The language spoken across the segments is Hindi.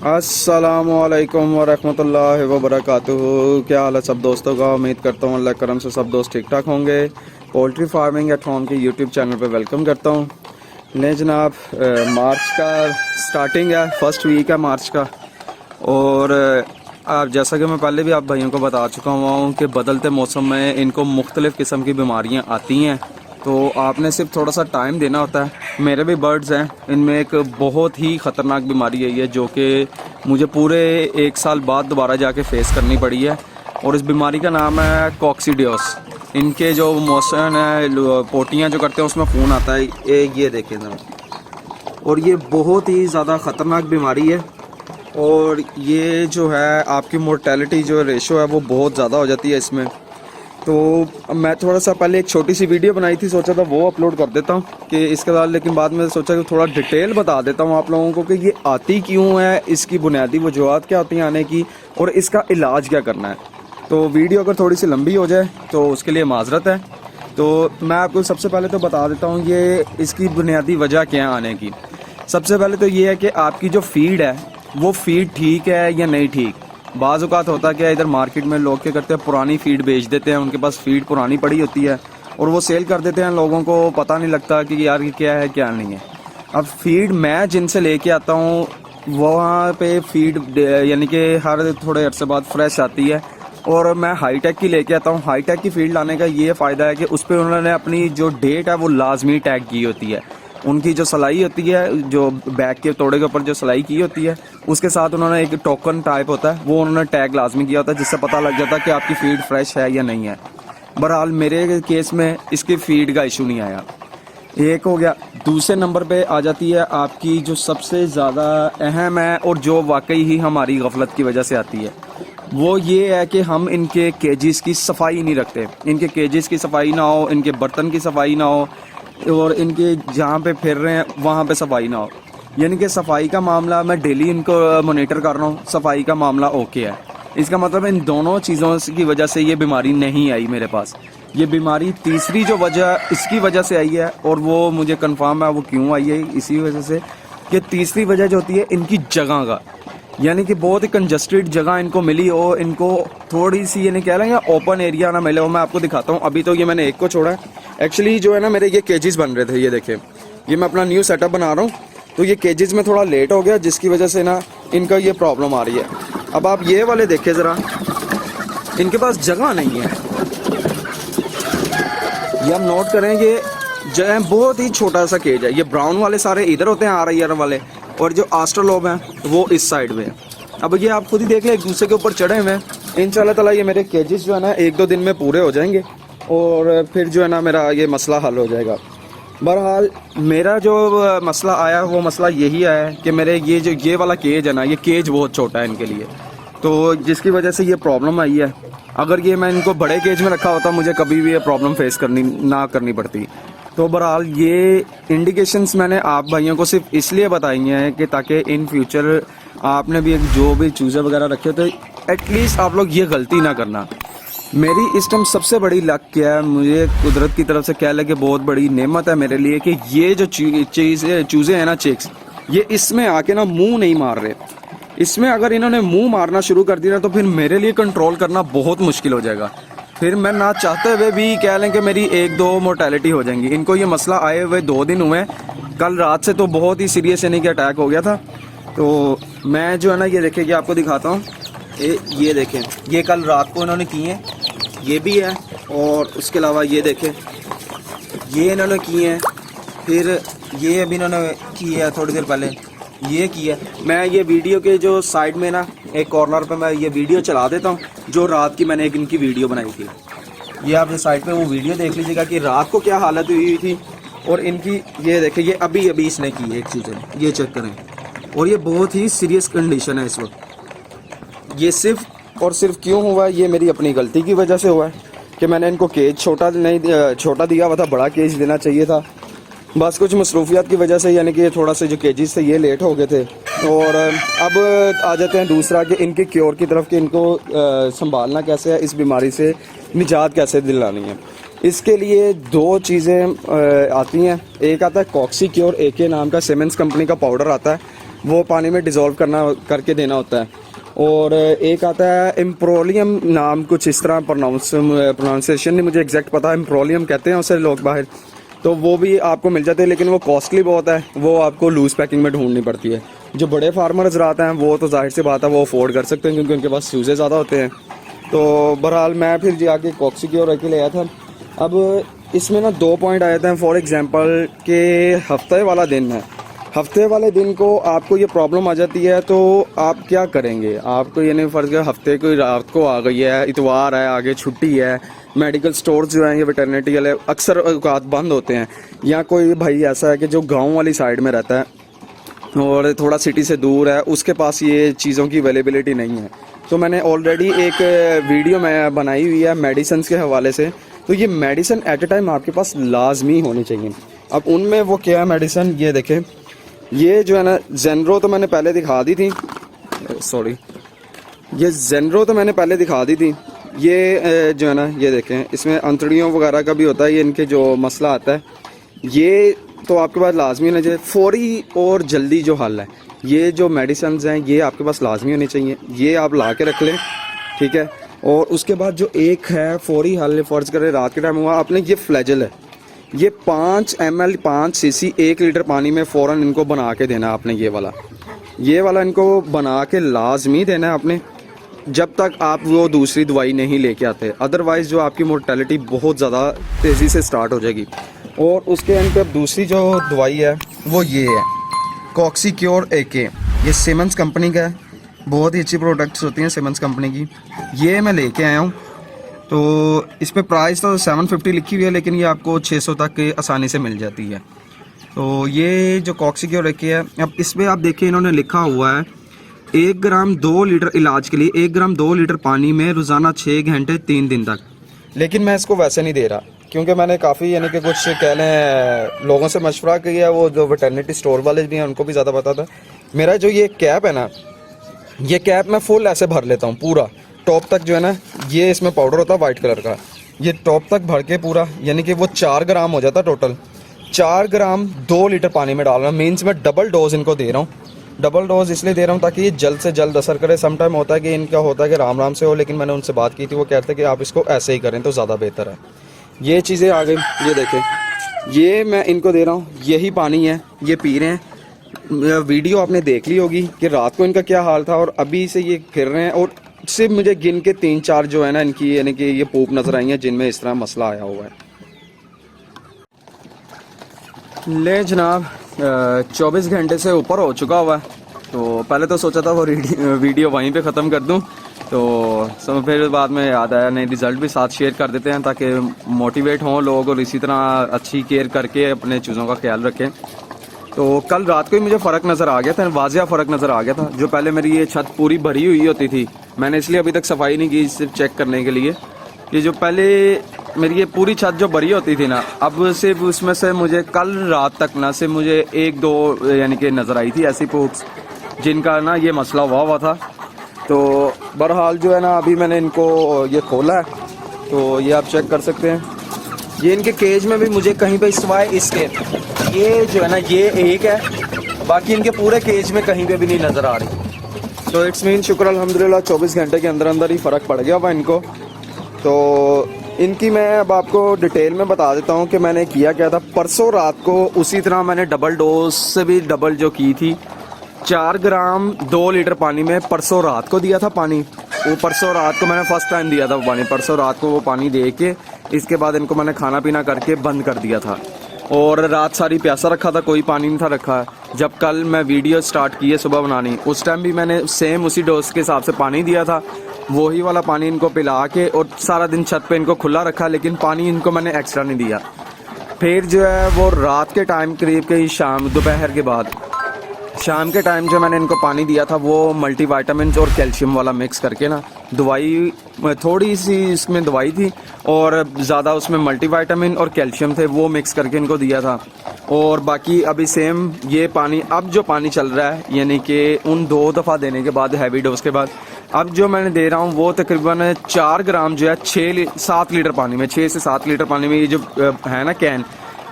अस्सलामुअलैकुम वरहमतुल्लाहि वबरकातुहू। क्या हाल है सब दोस्तों का। उम्मीद करता हूँ अल्लाह करम से सब दोस्त ठीक ठाक होंगे। पोल्ट्री फार्मिंग एट होम के यूट्यूब चैनल पे वेलकम करता हूँ। ले जनाब, मार्च का स्टार्टिंग है, फर्स्ट वीक है मार्च का। और आप जैसा कि मैं पहले भी आप भाइयों को बता चुका हुआ हूँ कि बदलते मौसम में इनको मुख्तलिफ़ किस्म की बीमारियाँ आती हैं, तो आपने सिर्फ थोड़ा सा टाइम देना होता है। मेरे भी बर्ड्स हैं, इनमें एक बहुत ही ख़तरनाक बीमारी है ये, जो कि मुझे पूरे 1 साल बाद दोबारा जाके फेस करनी पड़ी है। और इस बीमारी का नाम है कॉक्सिडियोसिस। इनके जो मोशन है, पोटियाँ जो करते हैं उसमें खून आता है, ये देखें जरा। और ये बहुत ही ज़्यादा ख़तरनाक बीमारी है। और ये जो है आपकी मोर्टेलिटी जो रेशो है वो बहुत ज़्यादा हो जाती है इसमें। तो मैं थोड़ा सा पहले एक छोटी सी वीडियो बनाई थी, सोचा था वो अपलोड कर देता हूँ कि इसके बाद, लेकिन बाद में सोचा कि थोड़ा डिटेल बता देता हूँ आप लोगों को कि ये आती क्यों है, इसकी बुनियादी वजूहत क्या होती हैं आने की, और इसका इलाज क्या करना है। तो वीडियो अगर थोड़ी सी लंबी हो जाए तो उसके लिए माजरत है। तो मैं आपको सबसे पहले तो बता देता हूँ ये इसकी बुनियादी वजह क्या है आने की। सबसे पहले तो ये है कि आपकी जो फीड है वो फीड ठीक है या नहीं ठीक। बाज़ औक़ात होता क्या है, इधर मार्केट में लोग क्या करते हैं, पुरानी फीड बेच देते हैं। उनके पास फीड पुरानी पड़ी होती है और वो सेल कर देते हैं, लोगों को पता नहीं लगता कि यार ये क्या है क्या नहीं है। अब फीड मैं जिनसे लेके आता हूँ वहाँ पे फीड यानी कि हर थोड़े अरसे बाद फ्रेश आती है। और मैं हाईटेक की लेके आता हूँ। हाईटेक की फीड लाने का ये फ़ायदा है कि उस पर उन्होंने अपनी जो डेट है वो लाजमी टैग की होती है। उनकी जो सिलाई होती है, जो बैग के तोड़े के ऊपर जो सिलाई की होती है, उसके साथ उन्होंने एक टोकन टाइप होता है, वो उन्होंने टैग लाजमी किया होता है, जिससे पता लग जाता है कि आपकी फीड फ्रेश है या नहीं है। बहरहाल मेरे केस में इसकी फीड का इशू नहीं आया। एक हो गया। दूसरे नंबर पे आ जाती है आपकी जो सबसे ज़्यादा अहम है और जो वाकई ही हमारी गफलत की वजह से आती है, वो ये है कि हम इनके केजेस की सफाई नहीं रखते। इनके केजेस की सफाई ना हो, इनके बर्तन की सफाई ना हो, और इनके जहाँ पे फिर रहे हैं वहाँ पे सफाई ना हो। यानी कि सफाई का मामला मैं डेली इनको मॉनिटर कर रहा हूँ, सफाई का मामला ओके है। इसका मतलब इन दोनों चीज़ों की वजह से ये बीमारी नहीं आई मेरे पास। ये बीमारी तीसरी जो वजह इसकी वजह से आई है, और वो मुझे कंफर्म है वो क्यों आई है, इसी वजह से कि तीसरी वजह जो होती है इनकी जगह का, यानी कि बहुत ही कंजस्टेड जगह इनको मिली हो, इनको थोड़ी सी यानी कह रहे हैं ओपन एरिया ना मिले हो। मैं आपको दिखाता हूँ। अभी तो ये मैंने एक को छोड़ा है। एक्चुअली जो है ना, मेरे ये केजेस बन रहे थे, ये देखें, ये मैं अपना न्यू सेटअप बना रहा हूँ, तो ये केजेस में थोड़ा लेट हो गया, जिसकी वजह से ना इनका ये प्रॉब्लम आ रही है। अब आप ये वाले देखें ज़रा, इनके पास जगह नहीं है। ये आप नोट करेंगे, जो है बहुत ही छोटा सा केज है। ये ब्राउन वाले सारे इधर होते हैं, RIR वाले, और जो आस्ट्रोलोब हैं वो इस साइड में है। अब ये आप खुद ही देख लें, एक दूसरे के ऊपर चढ़े हुए हैं। इंशाल्लाह ताला ये मेरे केजेस जो है ना 1-2 दिन में पूरे हो जाएंगे, और फिर जो है ना मेरा ये मसला हल हो जाएगा। बहरहाल मेरा जो मसला आया वो मसला यही आया है कि मेरे ये वाला केज है ना, ये केज बहुत छोटा है इनके लिए, तो जिसकी वजह से ये प्रॉब्लम आई है। अगर ये मैं इनको बड़े केज में रखा होता मुझे कभी भी ये प्रॉब्लम फेस करनी पड़ती। तो बहरहाल ये इंडिकेशंस मैंने आप भाइयों को सिर्फ इसलिए बताई हैं कि ताकि इन फ्यूचर आपने भी जो भी चूज़े वगैरह रखे तो एटलीस्ट आप लोग ये गलती ना करना। मेरी इस टाइम सबसे बड़ी लक क्या है, मुझे कुदरत की तरफ से कह लगे बहुत बड़ी नेमत है मेरे लिए कि ये जो चूज़े हैं ना, चिक्स, ये इसमें आके ना मुंह नहीं मार रहे। इसमें अगर इन्होंने मुंह मारना शुरू कर दिया तो फिर मेरे लिए कंट्रोल करना बहुत मुश्किल हो जाएगा। फिर मैं ना चाहते हुए भी कह लें कि मेरी 1-2 मोर्टेलिटी हो जाएंगी। इनको ये मसला आए हुए 2 दिन हुए। कल रात से तो बहुत ही सीरियस यानी कि अटैक हो गया था। तो मैं जो है ना, ये देखें कि आपको दिखाता हूँ, ये देखें, ये कल रात को इन्होंने किए हैं, ये भी है, और उसके अलावा ये देखें, ये इन्होंने किए हैं, फिर ये अभी इन्होंने की है थोड़ी देर पहले, ये किया। मैं ये वीडियो के जो साइड में ना एक कॉर्नर पे मैं ये वीडियो चला देता हूँ, जो रात की मैंने एक इनकी वीडियो बनाई थी। ये आप जो साइड पे वो वीडियो देख लीजिएगा कि रात को क्या हालत हुई थी। और इनकी ये देखें, ये अभी इसने की है एक चीज़ है, ये चेक करें, और ये बहुत ही सीरियस कंडीशन है इस वक्त। ये सिर्फ और सिर्फ क्यों हुआ है, ये मेरी अपनी गलती की वजह से हुआ है कि मैंने इनको केज छोटा दिया हुआ था, बड़ा केज देना चाहिए था। बस कुछ मसरूफियात की वजह से यानी कि ये थोड़ा से जो केजेस थे ये लेट हो गए थे। और अब आ जाते हैं दूसरा कि इनके क्योर की तरफ कि इनको संभालना कैसे है, इस बीमारी से निजात कैसे दिलानी है। इसके लिए 2 चीज़ें आती हैं। एक आता है कॉक्सी क्योर AK नाम का सीमेंस कंपनी का पाउडर आता है, वो पानी में डिज़ोल्व करके देना होता है। और एक आता है इम्प्रोलियम नाम, कुछ इस तरह प्रोनाउंसिएशन नहीं मुझे एग्जैक्ट पता, इम्प्रोलियम कहते हैं उसे लोग बाहर, तो वो भी आपको मिल जाते हैं, लेकिन वो कॉस्टली बहुत है, वो आपको लूज़ पैकिंग में ढूंढनी पड़ती है। जो बड़े फार्मर हज़रात हैं वो तो जाहिर सी बात है वो अफोर्ड कर सकते हैं क्योंकि उनके पास यूज़े ज़्यादा होते हैं। तो बहरहाल मैं फिर जाके कॉक्सी की और रखी ले आया था। अब इसमें ना 2 पॉइंट आए थे। फॉर एग्जांपल के हफ्ते वाला दिन है, हफ्ते वाले दिन को आपको ये प्रॉब्लम आ जाती है तो आप क्या करेंगे? आपको ये नहीं फ़र्ज है हफ्ते को रात को आ गई है, इतवार है, आगे छुट्टी है, मेडिकल स्टोर्स जो हैं ये वेटरनिटी वाले अक्सर औकात बंद होते हैं, या कोई भाई ऐसा है कि जो गाँव वाली साइड में रहता है और थोड़ा सिटी से दूर है, उसके पास ये चीज़ों की अवेलेबिलिटी नहीं है। तो मैंने ऑलरेडी एक वीडियो मैं बनाई हुई है मेडिसिन के हवाले से। तो ये मेडिसिन एट ए टाइम आपके पास लाजमी होनी चाहिए। अब उनमें वो क्या है मेडिसिन, ये देखें, ये जो है ना जेनरो तो मैंने पहले दिखा दी थी, सॉरी, ये जेनरो तो मैंने पहले दिखा दी थी। ये जो है ना ये देखें, इसमें अंतड़ियों वगैरह का भी होता है, ये इनके जो मसला आता है ये तो आपके पास लाजमी होना चाहिए। फौरी और जल्दी जो हल है, ये जो मेडिसिन हैं ये आपके पास लाजमी होनी चाहिए, ये आप ला के रख लें, ठीक है। और उसके बाद जो एक है फौरी हल, फ़र्ज़ करें रात के टाइम हुआ आपने, ये फ्लैजल है, ये 5 ml 5 cc 1 लीटर पानी में फ़ौरन इनको बना के देना आपने। ये वाला इनको बना के लाजमी देना है आपने जब तक आप वो दूसरी दवाई नहीं लेके आते, अदरवाइज़ जो आपकी मोर्टेलिटी बहुत ज़्यादा तेज़ी से स्टार्ट हो जाएगी। और उसके एंड पे दूसरी जो दवाई है वो ये है कॉक्सीक्योर AK, ये सीमेंस कंपनी का है, बहुत ही अच्छी प्रोडक्ट्स होती हैं सीमेंस कंपनी की। ये मैं लेके आया हूँ, तो इस पे प्राइस तो 750 लिखी हुई है, लेकिन ये आपको 600 तक आसानी से मिल जाती है। तो ये जो कॉक्सीक्योर AK है, अब इस पर आप देखिए इन्होंने लिखा हुआ है 1 ग्राम 2 लीटर इलाज के लिए 1 ग्राम 2 लीटर पानी में रोज़ाना 6 घंटे 3 दिन तक। लेकिन मैं इसको वैसे नहीं दे रहा क्योंकि मैंने काफ़ी यानी कि कुछ कह लें लोगों से मशवरा किया, वो जो वेटरनिटी स्टोर वाले भी हैं उनको भी ज़्यादा पता था। मेरा जो ये कैप है ना, ये कैप मैं फुल ऐसे भर लेता हूँ पूरा टॉप तक, जो है ना ये इसमें पाउडर होता है वाइट कलर का, ये टॉप तक भर के पूरा यानी कि वो 4 ग्राम हो जाता टोटल। 4 ग्राम 2 लीटर पानी में डाल रहा हूँ, मीन्स मैं डबल डोज इनको दे रहा हूँ। डबल डोज इसलिए दे रहा हूँ ताकि ये जल्द से जल्द असर करे। सम टाइम होता है कि इनका होता है कि राम राम से हो, लेकिन मैंने उनसे बात की थी, वो कहते हैं कि आप इसको ऐसे ही करें तो ज़्यादा बेहतर है। ये चीज़ें आ गई, ये देखें, ये मैं इनको दे रहा हूँ, यही पानी है, ये पी रहे हैं। वीडियो आपने देख ली होगी कि रात को इनका क्या हाल था और अभी से ये फिर रहे हैं। और सिर्फ मुझे गिन के 3-4 जो है ना इनकी यानी कि ये पूप नज़र आई हैं जिनमें इस तरह मसला आया हुआ है। ले जनाब 24 घंटे से ऊपर हो चुका हुआ है। तो पहले तो सोचा था वो वीडियो वहीं पे ख़त्म कर दूं, तो सब फिर बाद में याद आया नहीं, रिज़ल्ट भी साथ शेयर कर देते हैं ताकि मोटिवेट हों लोग और इसी तरह अच्छी केयर करके अपने चीज़ों का ख्याल रखें। तो कल रात को ही मुझे फ़र्क नज़र आ गया था, वाज़िया फ़र्क नज़र आ गया था। जो पहले मेरी ये छत पूरी भरी हुई होती थी, मैंने इसलिए अभी तक सफाई नहीं की, सिर्फ चेक करने के लिए। ये जो पहले मेरी ये पूरी छत जो भरी होती थी ना, अब सिर्फ उसमें से मुझे कल रात तक ना सिर्फ मुझे 1-2 यानी कि नज़र आई थी ऐसी पूप्स जिनका ना ये मसला हुआ था। तो बहरहाल जो है ना अभी मैंने इनको ये खोला है, तो ये आप चेक कर सकते हैं। ये इनके केज में भी मुझे कहीं पे सिवाय इसके ये जो है ना ये एक है, बाकी इनके पूरे केज में कहीं पे भी नहीं नज़र आ रही। तो इट्स मीन शुक्र अल्हम्दुलिल्लाह 24 घंटे के अंदर अंदर ही फ़र्क पड़ गया हुआ इनको। तो इनकी मैं अब आपको डिटेल में बता देता हूँ कि मैंने किया क्या था। परसों रात को उसी तरह मैंने डबल डोज से भी डबल जो की थी, 4 ग्राम 2 लीटर पानी में परसों रात को दिया था पानी। वो परसों रात को मैंने फर्स्ट टाइम दिया था वो पानी, परसों रात को वो पानी दे के इसके बाद इनको मैंने खाना पीना करके बंद कर दिया था और रात सारी प्यासा रखा था, कोई पानी नहीं था रखा। जब कल मैं वीडियो स्टार्ट की है सुबह बनानी, उस टाइम भी मैंने सेम उसी डोज के हिसाब से पानी दिया था, वही वाला पानी इनको पिला के और सारा दिन छत पे इनको खुला रखा, लेकिन पानी इनको मैंने एक्स्ट्रा नहीं दिया। फिर जो है वो रात के टाइम करीब के ही शाम दोपहर के बाद शाम के टाइम जो मैंने इनको पानी दिया था वो मल्टीविटामिन और कैल्शियम वाला मिक्स करके ना, दवाई थोड़ी सी इसमें दवाई थी और ज़्यादा उसमें मल्टीविटामिन और कैल्शियम थे, वो मिक्स करके इनको दिया था। और बाकी अभी सेम ये पानी अब जो पानी चल रहा है यानी कि उन 2 दफ़ा देने के बाद हैवी डोज के बाद अब जो मैंने दे रहा हूँ वो तकरीबन 4 ग्राम जो है 6 से 7 लीटर पानी में, 6 से 7 लीटर पानी में ये जो है ना कैन,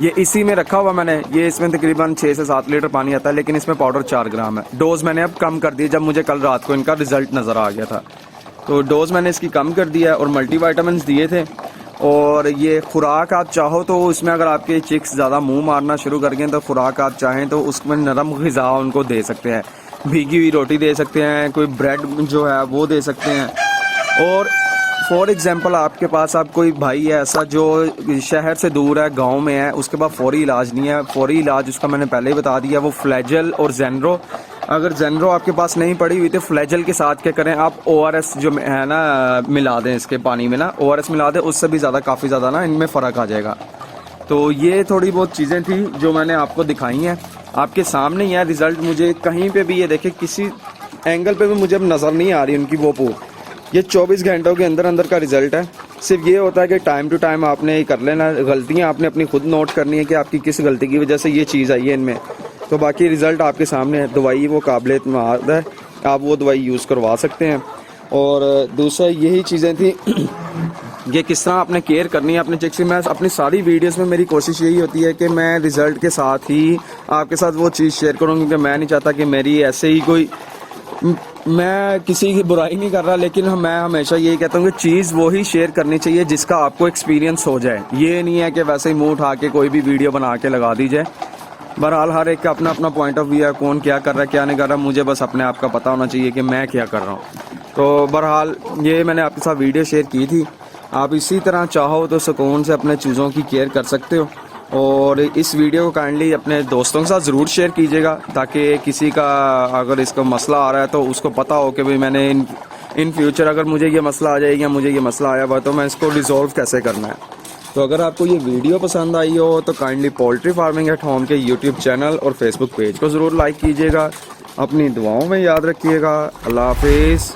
ये इसी में रखा हुआ मैंने, ये इसमें तकरीबन 6 से 7 लीटर पानी आता है, लेकिन इसमें पाउडर 4 ग्राम है। डोज मैंने अब कम कर दी जब मुझे कल रात को इनका रिजल्ट नज़र आ गया था, तो डोज मैंने इसकी कम कर दिया और मल्टीविटामिन्स दिए थे। और ये खुराक आप चाहो तो इसमें अगर आपके चिक्स ज़्यादा मुंह मारना शुरू कर गए तो खुराक आप चाहें तो उसमें नरम ग़िज़ा उनको दे सकते हैं, भीगी हुई रोटी दे सकते हैं, कोई ब्रेड जो है वो दे सकते हैं। और फॉर एग्जांपल आपके पास आप कोई भाई है ऐसा जो शहर से दूर है, गांव में है, उसके पास फौरी इलाज नहीं है, फौरी इलाज उसका मैंने पहले ही बता दिया, वो फ्लैजल और जेनरो। अगर जेनरो आपके पास नहीं पड़ी हुई तो फ्लैजल के साथ क्या करें आप, ORS जो है ना मिला दें इसके पानी में ना, ORS मिला दें, उससे भी ज़्यादा काफ़ी ज़्यादा ना इनमें फ़र्क आ जाएगा। तो ये थोड़ी बहुत चीज़ें थी जो मैंने आपको दिखाई हैं, आपके सामने ही है रिज़ल्ट। मुझे कहीं पे भी ये देखे किसी एंगल पे भी मुझे अब नज़र नहीं आ रही उनकी वो पूर, ये 24 घंटों के अंदर अंदर का रिज़ल्ट है। सिर्फ ये होता है कि टाइम टू टाइम आपने ये कर लेना, गलतियाँ आपने अपनी खुद नोट करनी है कि आपकी किस गलती की वजह से ये चीज़ आई है इनमें। तो बाकी रिज़ल्ट आपके सामने है, दवाई वो काबिल इत्मीनान है, आप वो दवाई यूज़ करवा सकते हैं। और दूसरा यही चीज़ें थी ये किस तरह आपने केयर करनी है अपने चिक्स की। मैं अपनी सारी वीडियोस में मेरी कोशिश यही होती है कि मैं रिज़ल्ट के साथ ही आपके साथ वो चीज़ शेयर करूँ, क्योंकि मैं नहीं चाहता कि मेरी ऐसे ही कोई, मैं किसी की बुराई नहीं कर रहा, लेकिन मैं हमेशा यही कहता हूँ कि चीज़ वो ही शेयर करनी चाहिए जिसका आपको एक्सपीरियंस हो जाए। ये नहीं है कि वैसे ही मुँह उठा के कोई भी वीडियो बना के लगा दी जाए। बहरहाल हर एक का अपना अपना पॉइंट ऑफ व्यू है, कौन क्या कर रहा है क्या नहीं कर रहा, मुझे बस अपने आप का पता होना चाहिए कि मैं क्या कर रहा हूँ। तो बहरहाल ये मैंने आपके साथ वीडियो शेयर की थी। आप इसी तरह चाहो तो सुकून से अपने चीज़ों की केयर कर सकते हो। और इस वीडियो को काइंडली अपने दोस्तों के साथ ज़रूर शेयर कीजिएगा, ताकि किसी का अगर इसका मसला आ रहा है तो उसको पता हो कि भाई मैंने इन फ्यूचर अगर मुझे ये मसला आ जाएगा, मुझे ये मसला आया हुआ तो मैं इसको रिजॉल्व कैसे करना है। तो अगर आपको ये वीडियो पसंद आई हो तो kindly poultry farming at home के यूट्यूब चैनल और फेसबुक पेज को ज़रूर लाइक कीजिएगा। अपनी दुआओं में याद रखिएगा। अल्लाह हाफिज़।